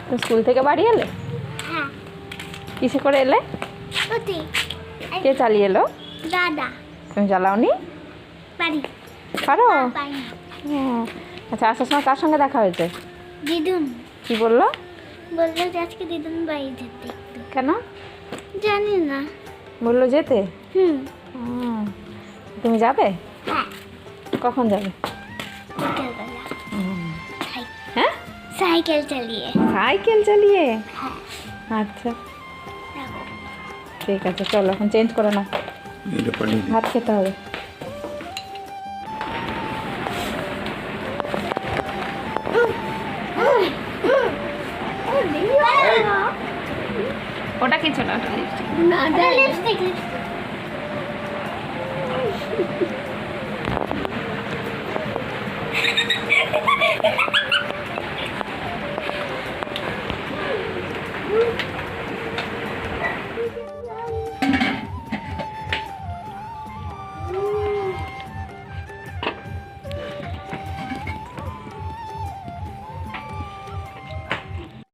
তো স্কুল থেকে বাড়ি এলে? হ্যাঁ। কিসে করে এলে? ওতে কে চালিয়ে এলো? দাদা তুমি চালাওনি? পারি পারো? পারি না। হ্যাঁ। আচ্ছা, আসার সময় কার সঙ্গে দেখা হয়েছে? দিদুন কি বললো? বললো যে আজকে দিদুন বাড়ি যেতে একটু। কেন? জানি না। বললো যেতে? হুম। হুম। তুমি যাবে? হ্যাঁ, কখন যাবে? বিকেলবেলা। হ্যাঁ, সাইকেল চালিয়ে। সাইকেল চালিয়ে? হ্যাঁ। আচ্ছা, যাবো। ঠিক আছে, চলো এখন চেঞ্জ করে নাও, এটা পাঠিয়ে দিই। ভাত খেতে হবে। ওটা কিছু না, লিপস্টিক